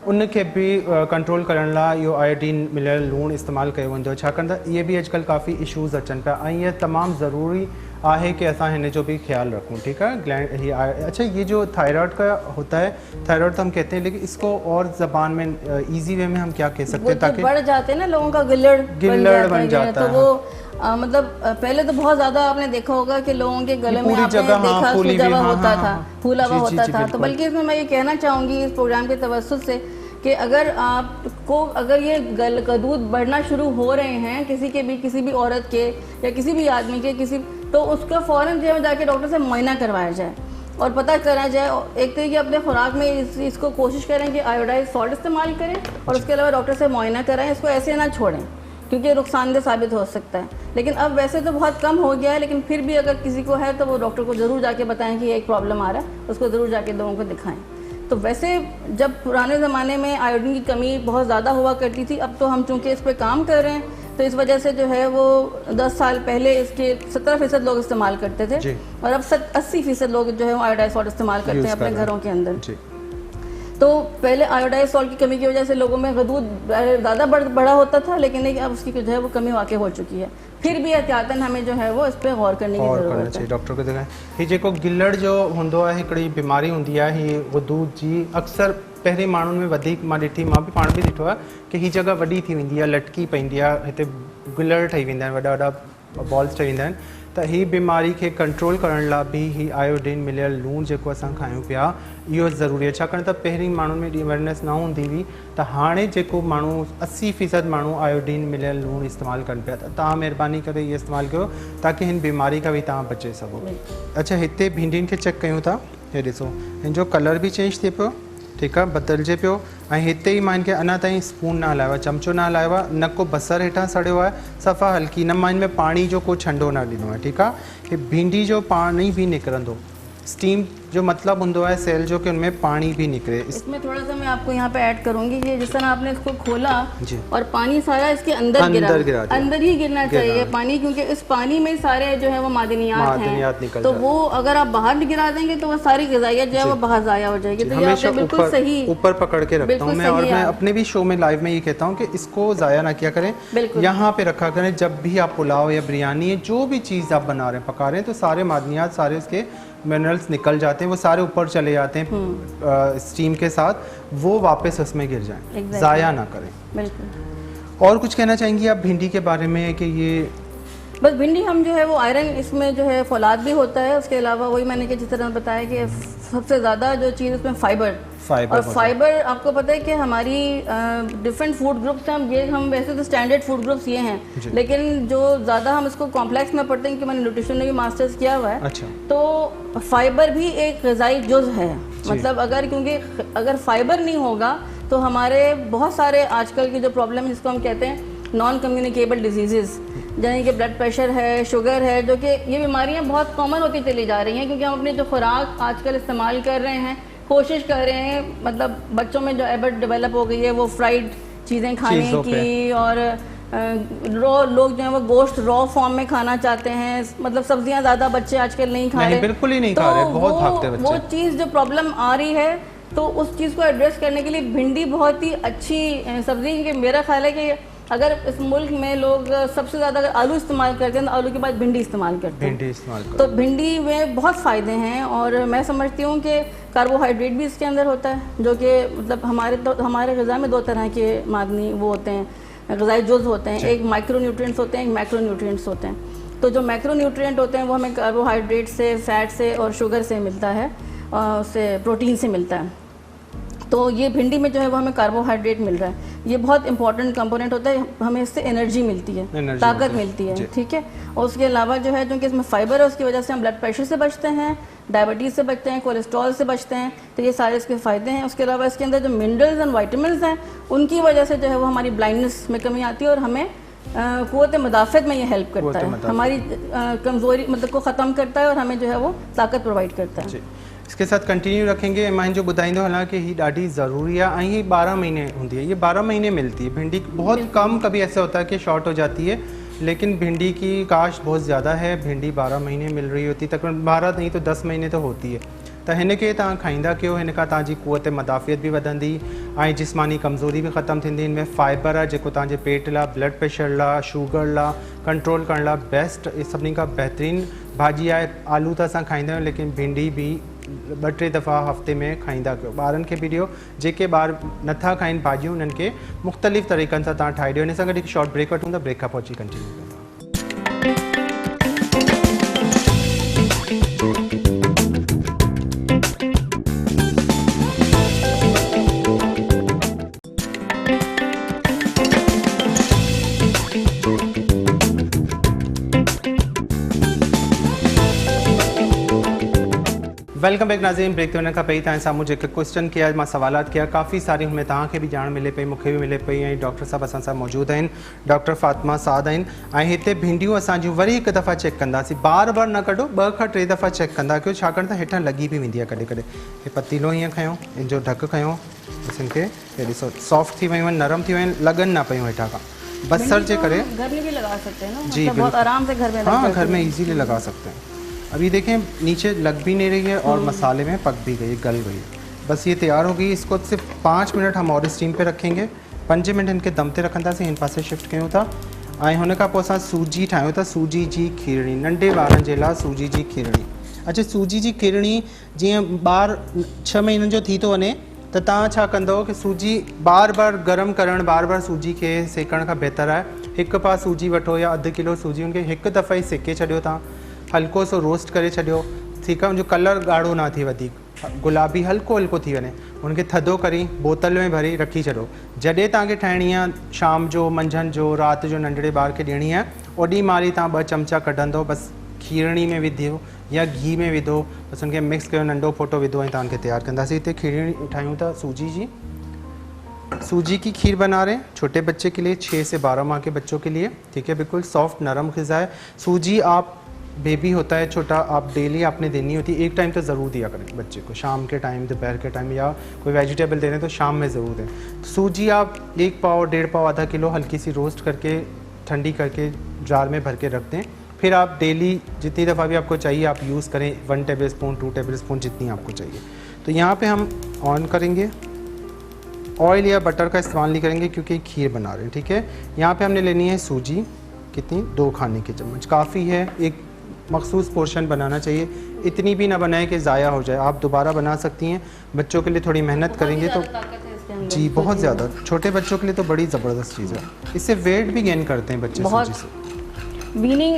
उनखे बि कंट्रोल करण लाइ इहो आयोडीन मिलियल लूणु इस्तेमालु कयो वेंदो आहे, छाकाणि त इहे बि अॼुकल्ह काफ़ी इशूज़ अचनि पिया ऐं इहे तमामु ज़रूरी आहे कि असां हिन जो भी ख्याल रखूं, ठीक है। ग्लैंड ही अच्छा, ये जो थायराइड का होता है, थायराइड तो हम कहते हैं, लेकिन इसको और ज़बान में इजी वे में हम क्या कह सकते हैं? ताकि बढ़ जाते हैं ना लोगों का गिल्लड़ बन जाता है, तो वो मतलब पहले तो बहुत ज़्यादा आपने देखा होगा कि लोगों के गले में आपने देखा फूला हुआ होता था, तो बल्कि इसमें मैं ये कहना चाहूँगी इस प्रोग्राम के तवज्जुह से कि अगर आपको अगर ये दूध बढ़ना शुरू हो रहे हैं किसी भी औरत के या किसी भी आदमी के तो उसका फ़ौरन जो है जाके डॉक्टर से मुआयना करवाया जाए और पता करा जाए। एक तरीके अपने खुराक में इसको कोशिश करें कि आयोडाइज सॉल्ट इस्तेमाल करें और उसके अलावा डॉक्टर से मुआयना कराएं। इसको ऐसे ना छोड़ें क्योंकि नुकसानदेह साबित हो सकता है। लेकिन अब वैसे तो बहुत कम हो गया है, लेकिन फिर भी अगर किसी को है तो वो डॉक्टर को ज़रूर जाके बताएं कि ये एक प्रॉब्लम आ रहा है, उसको ज़रूर जाके लोगों को दिखाएं। तो वैसे जब पुराने ज़माने में आयोडीन की कमी बहुत ज़्यादा हुआ करती थी, अब तो हम चूँकि इस पर काम कर रहे हैं तो इस वजह से जो है वो 10 साल पहले इसके 17% लोग इस्तेमाल करते थे और अब 80% लोग जो है वो आयोडाइज सॉल्ट इस्तेमाल करते हैं अपने घरों के अंदर। तो पहले आयोडाइज सॉल्ट की कमी की वजह से लोगों में दूध ज़्यादा बड़ा होता था, लेकिन अब उसकी जो है वो कमी वाकई हो चुकी है। फिर भी एहतियातन हमें जो है वो इस पर गौर करने की ज़रूरत है। डॉक्टर को दिखाएं। ही जेको गिलड़ जो होंदो आहे, हिकिड़ी बीमारी हूंदी आहे ही दूध जी, अक्सर पहिरें माण्हुनि में वधीक मां ॾिठी, मां बि पाण बि ॾिठो आहे कि ही जगह वॾी थी वेंदी आहे, लटकी पवंदी आहे, हिते गिलड़ ठही वेंदा आहिनि, वॾा वॾा बॉल्स ठही वेंदा आहिनि। त ही बीमारी खे कंट्रोल करण लाइ बि ही आयोडीन मिलियल लूणु जेको असां खायूं पिया इहो ज़रूरी आहे, छाकाणि त पहिरीं माण्हुनि में अवेयरनेस न हूंदी हुई। त हाणे जेको माण्हू 80% माण्हू आयोडीन मिलियल लूणु इस्तेमालु कनि पिया, त तव्हां महिरबानी करे इहो इस्तेमालु कयो ताकी हिन बीमारी खां बि तव्हां बचे सघो। अच्छा, हिते भिंडियुनि खे चेक कयूं था, हे ॾिसो हिन जो कलर बि चेंज थिए पियो, ठीकु आहे, बदिलजे पियो। ऐं हिते ई मां हिनखे अञा ताईं स्पून न हलायो आहे, चमचो न हलायो आहे, न को बसरु हेठां सड़ियो आहे, सफ़ा हल्की, न मां हिन में पाणी जो को छंडो न ॾिनो आहे, ठीकु आहे। ही भिंडी जो पाणी भी निकिरंदो, स्टीम जो मतलब होंदो है सेल जो कि उनमें पानी भी निकले। इसमें थोड़ा सा मैं आपको यहाँ पे ऐड करूँगी कि जिस तरह आपने इसको खोला और पानी सारा इसके अंदर गिरा अंदर ही गिरना चाहिए पानी, क्योंकि इस पानी में सारे जो है वो मादनियात हैं, तो वो अगर आप बाहर गिरा देंगे तो वो सारी ग़िज़ाइयत जो है वो बाहर ज़ाया हो जाएगी। तो ये आपने बिल्कुल सही ऊपर पकड़ के रखता हूँ मैं, और मैं अपने भी शो में लाइव में ये कहता हूँ कि इसको ज़ाया ना किया करें, यहाँ पे रखा करें। जब भी आप पुलाव या बिरयानी या जो भी चीज़ आप बना रहे हैं, पका रहे हैं, तो सारे मादनियात, सारे उसके मिनरल्स निकल जाते हैं, वो सारे ऊपर चले जाते हैं स्टीम के साथ, वो वापस उसमें गिर जाएं, ज़ाया ना करें। बिल्कुल। और कुछ कहना चाहेंगी आप भिंडी के बारे में कि ये बस भिंडी हम जो है वो आयरन इसमें जो है फौलाद भी होता है, उसके अलावा वही मैंने कि जिस तरह बताया कि सबसे ज़्यादा जो चीज़ उसमें फाइबर और फाइबर आपको पता है कि हमारी डिफरेंट फूड ग्रुप्स हैं, हम वैसे तो स्टैंडर्ड फूड ग्रुप्स ये हैं, लेकिन जो ज़्यादा हम इसको कॉम्प्लेक्स में पढ़ते हैं कि मैंने न्यूट्रिशन में भी मास्टर्स किया हुआ है। अच्छा। तो फाइबर भी एक ग़िज़ाई जुज़ है, मतलब क्योंकि अगर फाइबर नहीं होगा तो हमारे बहुत सारे आजकल की जो प्रॉब्लम है जिसको हम कहते हैं नॉन कम्युनिकेबल डिजीज़, यानी कि ब्लड प्रेशर है, शुगर है, जो कि ये बीमारियां बहुत कॉमन होती चली जा रही हैं, क्योंकि हम अपनी जो खुराक आजकल इस्तेमाल कर रहे हैं, कोशिश कर रहे हैं, मतलब बच्चों में जो हैबिट डेवलप हो गई है वो फ्राइड चीज़ें खाने की, और रॉ लोग जो है वो गोश्त रॉ फॉर्म में खाना चाहते हैं, मतलब सब्जियां ज़्यादा बच्चे आजकल नहीं खा रहे, बिल्कुल ही नहीं खा रहे, बहुत भागते बच्चे। वो चीज़ जो प्रॉब्लम आ रही है, तो उस चीज़ को एड्रेस करने के लिए भिंडी बहुत ही अच्छी सब्जी है। मेरा ख्याल है कि अगर इस मुल्क में लोग सबसे ज़्यादा अगर आलू इस्तेमाल करते हैं तो आलू के बाद भिंडी इस्तेमाल करते हैं, तो भिंडी में बहुत फ़ायदे हैं। और मैं समझती हूँ कि कार्बोहाइड्रेट भी इसके अंदर होता है, जो कि मतलब हमारे ग़िज़ा में दो तरह के मादनी वो होते हैं, ग़िज़ाई जुज़ होते हैं, एक माइक्रो न्यूट्रिएंट्स होते हैं, एक मैक्रो न्यूट्रिएंट्स होते हैं। तो जो मैक्रो न्यूट्रिएंट होते हैं वो हमें कार्बोहाइड्रेट से, फैट से और शुगर से मिलता है, उससे प्रोटीन से मिलता है। तो ये भिंडी में जो है वो हमें कार्बोहाइड्रेट मिल रहा है, ये बहुत इंपॉर्टेंट कंपोनेंट होता है, हमें इससे एनर्जी मिलती है, ताकत मिलती है, ठीक है। और उसके अलावा जो है क्योंकि इसमें फाइबर है, उसकी वजह से हम ब्लड प्रेशर से बचते हैं, डायबिटीज़ से बचते हैं, कोलेस्ट्रॉल से बचते हैं, तो ये सारे इसके फ़ायदे हैं। उसके अलावा इसके अंदर जो मिनरल्स एंड वाइटामिन्स हैं उनकी वजह से जो है वो हमारी ब्लाइंडनेस में कमी आती है और हमें क़ुव्वत मदाफ़त में ये हेल्प करता है, हमारी कमज़ोरी मतलब को ख़त्म करता है और हमें जो है वो ताकत प्रोवाइड करता है। इसके साथ कंटिन्यू रखेंगे। मां जो ॿुधाईंदो हलां कि ही ॾाढी ज़रूरी है, ये 12 महीने होती है, ये 12 महीने मिलती है भिंडी। बहुत कम कभी ऐसा होता है कि शॉर्ट हो जाती है, लेकिन भिंडी की काश्त बहुत ज़्यादा है, भिंडी 12 महीने मिल रही होती, तकरीबन 12 नहीं तो 10 महीने तो होती है। तो हिनखे तव्हां खाईंदा कयो, हिन खां तव्हांजी क़ुव्वत मदाफ़ियत भी वधंदी ऐं जिस्मानी कमज़ोरी भी ख़त्म थींदी। इनमें फाइबर आहे जेको तव्हांजे पेट लाइ, ब्लड प्रेशर लाइ, शुगर लाइ कंट्रोल करण लाइ बेस्ट, सभिनी खां बहितरीनु भाॼी आहे। आलू त असां खाईंदा आहियूं, लेकिन भिंडी भी 2-3 दफ़ा हफ़्ते में खाईंदा कयो। ॿारनि खे बि ॾियो, जेके ॿार नथा खाइनि भाॼियूं उन्हनि खे मुख़्तलिफ़ तरीक़नि सां तव्हां ठाहे ॾियो। हिन सां गॾु हिकु शॉर्ट ब्रेक वठूं था, ब्रेक खां पोइ अची कंटिन्यू कंदा। वेलकम बैक नाज़रीन। ब्रेक ते वञण खां पहिरीं तव्हां साम्हूं जेके क्वेश्चन कया मां सवालात कया काफ़ी सारी हुनमें तव्हांखे बि ॼाण मिले पई, मूंखे बि मिले पई ऐं डॉक्टर साहब असां सां मौजूदु आहिनि, डॉक्टर फातिमा साद आहिनि। ऐं हिते भिंडियूं असां जूं वरी हिकु दफ़ा चेक कंदासीं, बार बार न कढो, 2 खां 3 दफ़ा चेक कंदा कयो, छाकाणि त हेठां लॻी बि वेंदी आहे कॾहिं कॾहिं। हे पतीलो हीअं खयों, इन जो ढक खयों, बसि हिनखे हे ॾिसो सॉफ्ट थी वियूं आहिनि, नरम थी वियूं आहिनि, लॻनि न पियूं हेठां खां। बसर जे करे घर में भी लगा सकते हैं ना, जी मतलब बहुत आराम से घर में लग हाँ, जाती घर में है। इजीली लगा सकते हैं। अभी देखें नीचे लग भी नहीं रही है और मसाले में पक भी गई, गल गई। बस ये तैयार हो गई। इसको सिर्फ 5 मिनट हम और स्टीम पे रखेंगे, 5 मिनट इनके दम ते रखंदासीं। इन पासे शिफ्ट कयूं था ऐं हुन खां पोइ असां सूजी ठाहियूं था, सूजी जी खीरणी, नंढे ॿारनि जे लाइ सूजी जी खीरणी। अच्छा, सूजी जी खीरणी जीअं ॿार 6 महीननि जो थी थो वञे त तव्हां छा कंदव कि सूजी बार बार गरम करणु, बार बार सूजी खे सेकण खां बहितर आहे हिकु पा सूजी वठो या अधु किलो सूजी, हुनखे हिकु दफ़ा ई सेके छॾियो तव्हां, हल्को सो रोस्ट करे छॾियो, ठीकु आहे। उनजो कलर ॻाढ़ो न थिए, वधीक गुलाबी हल्को हल्को थी वञे, हुनखे थधो करी बोतल में भरी रखी छॾो। जॾहिं तव्हांखे ठाहिणी आहे शाम जो, मंझंदि जो, राति जो नंढड़े ॿार खे ॾियणी आहे, ओॾी महिल तव्हां 2 चमचा कढंदो, बसि खीरणी में विधो या घी में विधो, बसि हुनखे मिक्स कयो, नंढो फोटो विधो ऐं तव्हांखे तैयार कंदासीं। हिते खीरणी ठाहियूं था सूजी जी, सूजी की खीर बना रहे हैं छोटे बच्चे के लिए, 6 से 12 माह के बच्चों के लिए, ठीक है। बिल्कुल सॉफ्ट नरम ग़िज़ा है। सूजी आप बेबी होता है छोटा, आप डेली आपने देनी होती है, एक टाइम तो ज़रूर दिया करें बच्चे को, शाम के टाइम, दोपहर के टाइम, या कोई वेजिटेबल दे रहे हैं तो शाम में ज़रूर दें। तो सूजी आप 1 पाव, 1.5 पाव, आधा किलो हल्की सी रोस्ट करके ठंडी करके जार में भर के रख दें। फिर आप डेली जितनी दफ़ा भी आपको चाहिए आप यूज़ करें, 1 टेबल स्पून, 2 टेबल स्पून, जितनी आपको चाहिए। तो यहाँ पर हम ऑन करेंगे, ऑयल या बटर का इस्तेमाल नहीं करेंगे क्योंकि खीर बना रहे हैं, ठीक है। यहाँ पे हमने लेनी है सूजी, कितनी, 2 खाने के चम्मच काफ़ी है। एक मखसूस पोर्शन बनाना चाहिए, इतनी भी ना बनाए कि ज़ाया हो जाए, आप दोबारा बना सकती हैं। बच्चों के लिए थोड़ी मेहनत करेंगे तो जी बहुत ज़्यादा, छोटे बच्चों के लिए तो बड़ी ज़बरदस्त चीज़ है। इससे वेट भी गेन करते हैं बच्चे सूजी से। वीनिंग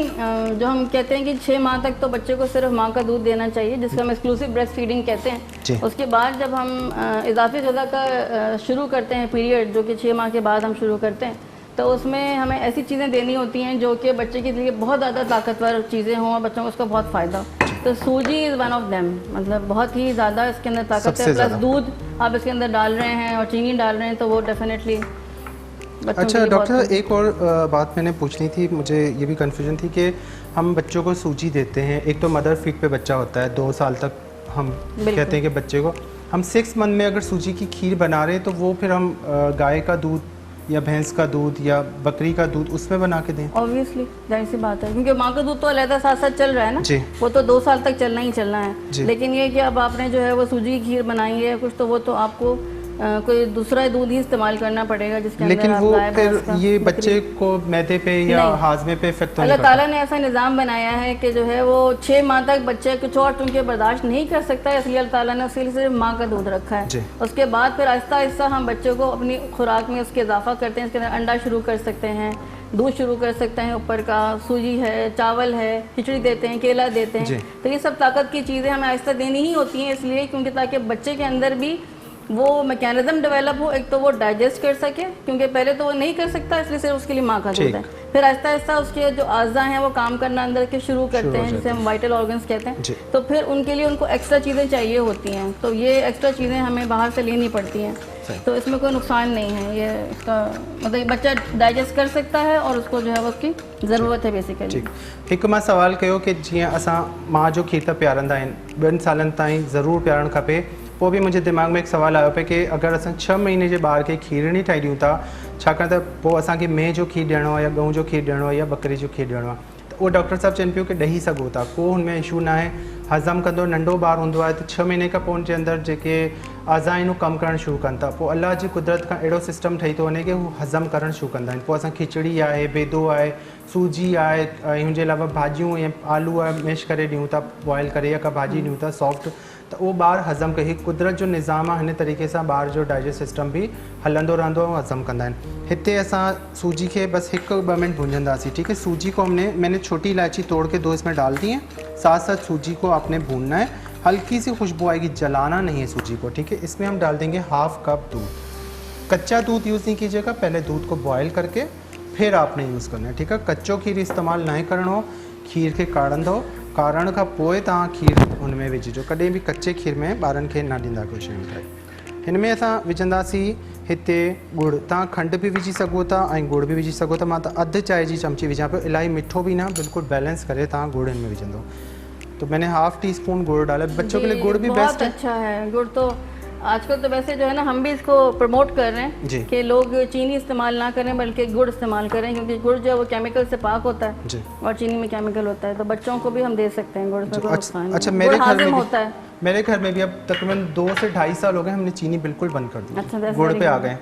जो हम कहते हैं कि 6 माह तक तो बच्चे को सिर्फ माँ का दूध देना चाहिए, जिसको हम एक्सक्लूसिव ब्रेस्ट फीडिंग कहते हैं। उसके बाद जब हम इजाफी ग़िज़ा का शुरू करते हैं पीरियड, जो कि 6 माह के बाद हम शुरू करते हैं, तो उसमें हमें ऐसी चीज़ें देनी होती हैं जो कि बच्चे के लिए बहुत ज़्यादा ताकतवर चीज़ें हों और बच्चों को उसका बहुत फ़ायदा हो। तो सूजी इज़ वन ऑफ देम, मतलब बहुत ही ज़्यादा इसके अंदर ताकत है, प्लस दूध आप इसके अंदर डाल रहे हैं और चीनी डाल रहे हैं, तो वो डेफिनेटली। अच्छा डॉक्टर, एक और बात मैंने पूछनी थी, मुझे ये भी कन्फ्यूजन थी कि हम बच्चों को सूजी देते हैं, एक तो मदर फीड पे बच्चा होता है 2 साल तक, हम कहते हैं कि बच्चे को हम 6 मंथ में अगर सूजी की खीर बना रहे हैं तो वो फिर हम गाय का दूध या भैंस का दूध या बकरी का दूध उसमें बना के दें? ऑब्वियसली जाहिर सी बात है, क्योंकि माँ का दूध तो अलग साथ साथ चल रहा है ना जी, वो तो 2 साल तक चलना ही चलना है। लेकिन ये कि अब आपने जो है वो सूजी की खीर बनाई है कुछ, तो वो तो आपको कोई दूसरा दूध ही इस्तेमाल करना पड़ेगा जिसके अंदर, लेकिन वो फिर ये बच्चे को मैदे पे या हाजमे पे इफेक्ट तो नहीं करता। अल्लाह ताला ने ऐसा निज़ाम बनाया है कि जो है वो 6 माह तक बच्चे कुछ और चूँकि बर्दाश्त नहीं कर सकता, इसलिए अल्लाह ताला ने उसके लिए सिर्फ माँ का दूध रखा है। उसके बाद फिर आहिस्ता आहिस्ता हम बच्चों को अपनी खुराक में उसके इजाफा करते हैं, इसके अंदर अंडा शुरू कर सकते हैं, दूध शुरू कर सकते हैं, ऊपर का सूजी है, चावल है, खिचड़ी देते हैं, केला देते हैं। तो ये सब ताकत की चीज़ें हमें आहिस्ता देनी ही होती हैं, इसलिए क्योंकि ताकि बच्चे के अंदर भी वो मैकेनिज्म डेवलप हो, एक तो वो डाइजेस्ट कर सके, क्योंकि पहले तो वो नहीं कर सकता, इसलिए सिर्फ उसके लिए माँ का दूध है। फिर आहिस्ता आहिस्ता उसके जो आज़ा हैं वो काम करना अंदर के शुरू करते हैं, जिसे हम वाइटल ऑर्गन्स कहते हैं। तो फिर उनके लिए उनको एक्स्ट्रा चीज़ें चाहिए होती हैं, तो ये एक्स्ट्रा चीज़ें हमें बाहर से लेनी पड़ती हैं। तो इसमें कोई नुकसान नहीं है, ये इसका मतलब बच्चा डाइजेस्ट कर सकता है और उसको जो है वो उसकी ज़रूरत है बेसिकली। एक मां सवाल कयो कि जीअं असां माँ जो खीर त पीआरंदा आहिनि, 2 सालनि ताईं ज़रूरु पीआरणु खपे, पोइ बि मुंहिंजे दिमाग़ में हिकु सवाल आयो पिए कि अगरि असां 6 महीने जे ॿार खे खीरणी ठाहे ॾियूं था, छाकाणि त पोइ असांखे मेह जो खीर ॾियणो आहे या गऊं जो खीर ॾियणो आहे या बकरी जो खीर ॾियणो आहे, त उहो डॉक्टर साहब चवनि पियो कि ॾेई सघो था, को हुनमें इशू न आहे, हज़म कंदो। नंढो ॿारु हूंदो आहे त 6 महीने खां पोइ उनजे अंदरि जेके आज़ा आहिनि कमु करणु शुरू कनि था, पोइ अलाह जी कुदरत खां अहिड़ो सिस्टम ठही थो वञे कि हू हज़म करणु शुरू कंदा आहिनि। पोइ असां खिचड़ी आहे, बेदो आहे, सूजी आहे, ऐं हुनजे अलावा भाॼियूं ऐं आलू आहे मैश करे ॾियूं था, बॉइल करे या का भाॼी ॾियूं था सॉफ्ट, त उहो ॿारु हज़म करे, कुदरत जो निज़ाम आहे, हिन तरीक़े सां ॿार जो डाइजेस्ट सिस्टम भी हलंदो रहंदो ऐं हज़म कंदा आहिनि। हिते असां सूजी के बस 1-2 मिनट भूंजंदासीं, ठीक है। सूजी को मैंने छोटी इलायची तोड़ के 2 इसमें डाल दी हैं, साथ साथ सूजी को आपने भूनना है, हल्की सी खुशबू आएगी, जलाना नहीं है सूजी को, ठीक है। इसमें हम डाल देंगे 1/2 कप दूध, कच्चा दूध यूज़ नहीं कीजिएगा, पहले दूध को बॉयल करके फिर आपने यूज़ करना है, ठीक है। कच्चो खीर इस्तेमाल ना करणो, खीर के काढ़ंदो, कारण खां पोइ तव्हां खीर हुन में विझिजो, कॾहिं बि कचे खीर में ॿारनि खे न ॾींदा कोई शयूं ठाहे। हिन में असां विझंदासीं हिते गुड़, तव्हां खंड बि विझी सघो था ऐं गुड़ बि विझी सघो था। मां त अधु चांहि जी चमची विझां पियो, इलाही मिठो भी ना, बिल्कुल बैलेंस करे तव्हां गुड़ इनमें विझंदो। तो मैंने हाफ टी स्पून गुड़ डाला। बच्चों के लिए गुड़ भी बेस्ट है। अच्छा है गुड़ तो आजकल तो वैसे जो है ना हम भी इसको प्रमोट कर रहे हैं कि लोग चीनी इस्तेमाल ना करें बल्कि गुड़ इस्तेमाल करें, क्योंकि गुड़ जो है वो केमिकल से पाक होता है और चीनी में केमिकल होता है, तो बच्चों को भी हम दे सकते हैं गुड़ में कोई नुकसान नहीं। अच्छा, मेरे घर में भी अब तकरीबन 2 से 2.5 साल हो गए, हमने चीनी बिल्कुल बंद कर दी। अच्छा, गुड़ पे आ गए।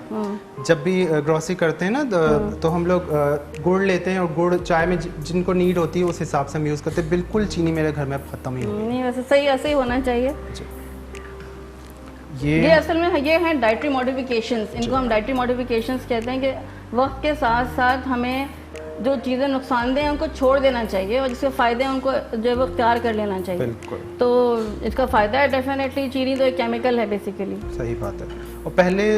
जब भी ग्रोसरी करते हैं ना तो हम लोग गुड़ लेते हैं और गुड़ चाय में जिनको नीड होती है उस हिसाब से हम यूज़ करते हैं। बिल्कुल चीनी मेरे घर में अब ख़त्म ही हो गई। नहीं वैसे सही ऐसे ही होना चाहिए। ये असल में ये हैं डाइटरी मॉडिफिकेशंस, इनको हम डाइटरी मॉडिफिकेशंस कहते हैं कि वक्त के साथ साथ हमें जो चीज़ें नुकसानदेह हैं उनको छोड़ देना चाहिए और जिसके फ़ायदे हैं उनको जो है वो इख्तियार कर लेना चाहिए। बिल्कुल। तो इसका फ़ायदा है डेफिनेटली। चीनी तो एक केमिकल है बेसिकली। सही बात है। और पहले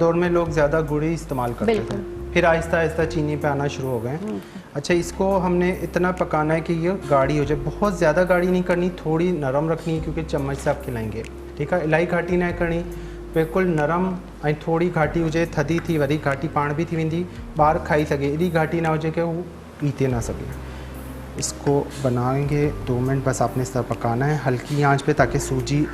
दौर में लोग ज़्यादा गुड़ ही इस्तेमाल करते थे, फिर आहिस्ता आहिस्ता चीनी पे आना शुरू हो गए। अच्छा, इसको हमने इतना पकाना है कि ये गाढ़ी हो जाए। बहुत ज़्यादा गाढ़ी नहीं करनी, थोड़ी नरम रखनी है क्योंकि चम्मच से आप खिलाएंगे। ठीक है, इलाही घाटी ना करनी, बिल्कुल नरम ऐं थोड़ी घाटी हुजे। थधी थी वरी घाटी पाण भी थी वेंदी, ॿार खाई सघे। एॾी घाटी ना हुजे कि वो पीते ना सके। इसको बनाएंगे 2 मिनट बस आपने इस तरह पकाना है हल्की आंच पे, ताकि सूजी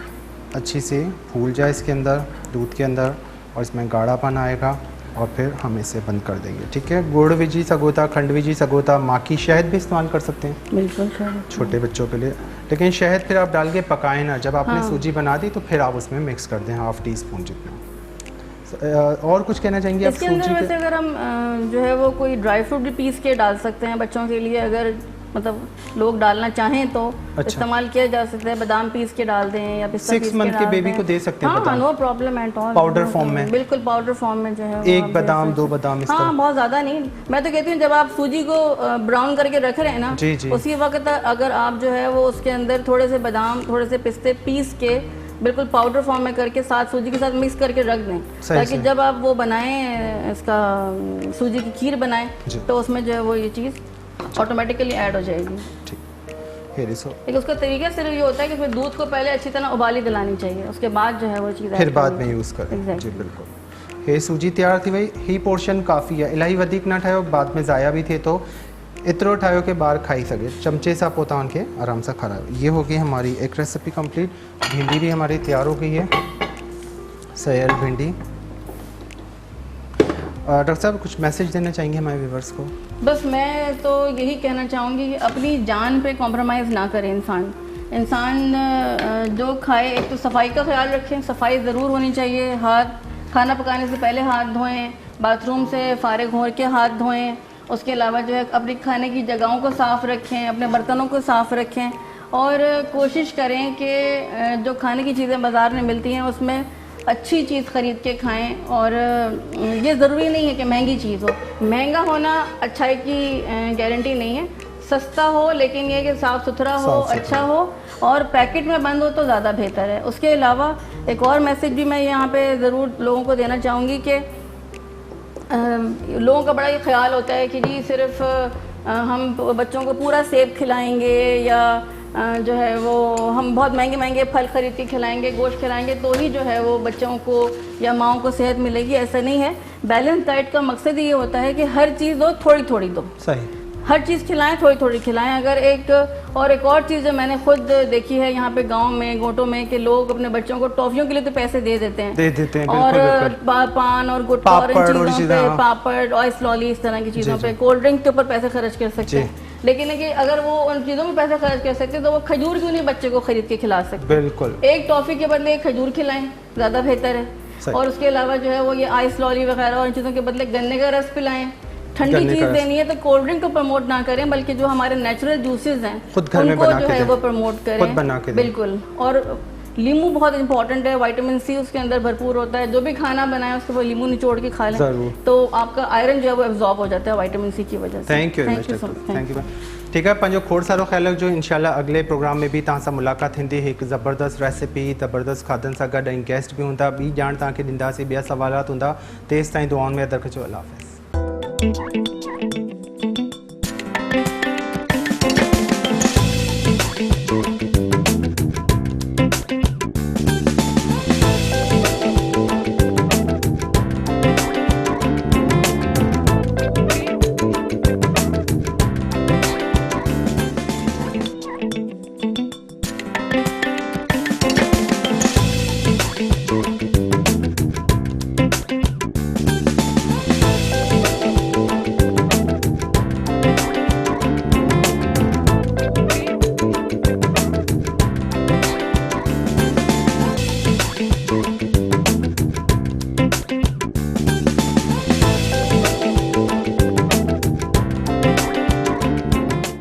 अच्छी से फूल जाए इसके अंदर, दूध के अंदर, और इसमें गाढ़ापन आएगा और फिर हम इसे बंद कर देंगे। ठीक है, गुड़ विझी सघो था, खंड विझी सघो था, माखी शहद भी इस्तेमाल कर सकते हैं। बिल्कुल छोटे बच्चों के लिए। लेकिन शहद फिर आप डाल के पकाएं ना, जब आपने सूजी बना दी तो फिर आप उसमें मिक्स कर दें हाफ टी स्पून जितना। और कुछ कहना चाहेंगे आप? इसके अंदर वैसे अगर हम जो है वो कोई ड्राई फ्रूट भी पीस के डाल सकते हैं बच्चों के लिए, अगर मतलब लोग डालना चाहें तो इस्तेमाल किया जा सकता है। बादाम पीस के डाल दें या पिस्ता 6 मंथ के बेबी को दे सकते हैं। हाँ, no problem at all. Powder form में? बिल्कुल पाउडर फॉर्म में जो है 1 बादाम 2 बादाम। हाँ, बहुत ज़्यादा नहीं। मैं तो कहती हूँ जब आप सूजी को ब्राउन करके रख रहे हैं ना, उसी वक्त अगर आप जो है वो उसके अंदर थोड़े से बादाम थोड़े से पिस्ते पीस के बिल्कुल पाउडर फॉर्म में करके साथ सूजी के साथ मिक्स करके रख दें, ताकि जब आप वो बनाएं इसका सूजी की खीर बनाएं तो उसमें जो है वो ये चीज़ ऑटोमेटिकली ऐड हो जाएगी। लेकिन उसका तरीका सिर्फ ये होता है कि उसमें दूध को पहले अच्छी तरह उबाली दिलानी चाहिए, उसके बाद जो है वो चीज़ फिर बाद में यूज़ करें। जी बिल्कुल। हे सूजी तैयार थी वई, ही पोर्शन काफ़ी है, इलाही वधीक ना ठाहियो, बाद में ज़ाया भी थे, तो एतिरो ठाहियो कि ॿार खाई सके। चमचे सां पोइ तव्हां खे आराम सां खारायो। ये हो गई हमारी एक रेसिपी कंप्लीट। भिंडी भी हमारी तैयार हो गई है, सयल भिंडी। डॉक्टर साहब कुछ मैसेज देना चाहेंगे हमारे व्यूवर्स को? बस मैं तो यही कहना चाहूँगी कि अपनी जान पे कॉम्प्रोमाइज़ ना करे इंसान जो खाए, एक तो सफाई का ख्याल रखें, सफाई ज़रूर होनी चाहिए। हाथ खाना पकाने से पहले हाथ धोएं, बाथरूम से फारिग हो के हाथ धोएं। उसके अलावा जो है अपनी खाने की जगहों को साफ़ रखें, अपने बर्तनों को साफ़ रखें और कोशिश करें कि जो खाने की चीज़ें बाज़ार में मिलती हैं उसमें अच्छी चीज़ ख़रीद के खाएं। और ये ज़रूरी नहीं है कि महंगी चीज़ हो, महंगा होना अच्छाई की गारंटी नहीं है। सस्ता हो लेकिन ये कि साफ़ सुथरा हो, अच्छा हो और पैकेट में बंद हो तो ज़्यादा बेहतर है। उसके अलावा एक और मैसेज भी मैं यहाँ पे ज़रूर लोगों को देना चाहूँगी कि लोगों का बड़ा ये ख्याल होता है कि जी सिर्फ हम बच्चों को पूरा सेब खिलाएंगे या जो है वो हम बहुत महंगे महंगे फल खरीद के खिलाएंगे, गोश्त खिलाएंगे तो ही जो है वो बच्चों को या माओं को सेहत मिलेगी। ऐसा नहीं है। बैलेंस डाइट का मकसद ये होता है कि हर चीज़ दो, थोड़ी थोड़ी दो। सही, हर चीज़ खिलाएं, थोड़ी थोड़ी खिलाएं। अगर एक और चीज़ जो मैंने खुद देखी है यहाँ पे गांव में, गोटों में, कि लोग अपने बच्चों को टॉफियों के लिए तो पैसे दे देते हैं और पान और गुटखा और इन चीज़ों पे, पापड़, ऑइस लॉली, इस तरह की चीज़ों पे, कोल्ड ड्रिंक के ऊपर पैसे खर्च कर सकते हैं। लेकिन कि अगर वो उन चीज़ों में पैसे खर्च कर सकते तो वो खजूर क्यों नहीं बच्चे को खरीद के खिला सकते? बिल्कुल, एक टॉफ़ी के बदले एक खजूर खिलाएं, ज़्यादा बेहतर है। और उसके अलावा जो है वो ये आइस लॉली वगैरह और इन चीज़ों के बदले गन्ने का रस पिलाएं। ठंडी चीज़ देनी है तो कोल्ड ड्रिंक को प्रमोट ना करें, बल्कि जो हमारे नेचुरल जूसेस हैं उनको जो है वो प्रमोट करें। बिल्कुल। और नींबू बहुत इंपॉर्टेंट है, विटामिन सी उसके अंदर भरपूर होता है। जो भी खाना बनाए उसके ऊपर नींबू निचोड़ के खा लें तो आपका आयरन जो है वो एब्जॉर्ब हो जाता है विटामिन सी की वजह से। Thank you. ठीक है, पंहिंजो खोड़ सारो ख्याल रखिजो। इंशाल्लाह अगले प्रोग्राम में भी तव्हां सां मुलाक़ात थींदी, हिकु ज़बरदस्त रेसिपी, ज़बरदस्त खाधनि सां गॾु, ऐं गेस्ट बि हूंदा, ॿी ॼाण तव्हांखे ॾींदासीं, ॿिया सवालात हूंदा। तेसिताईं दुआउनि में अदर कजो। अल्लाह हाफ़िज़।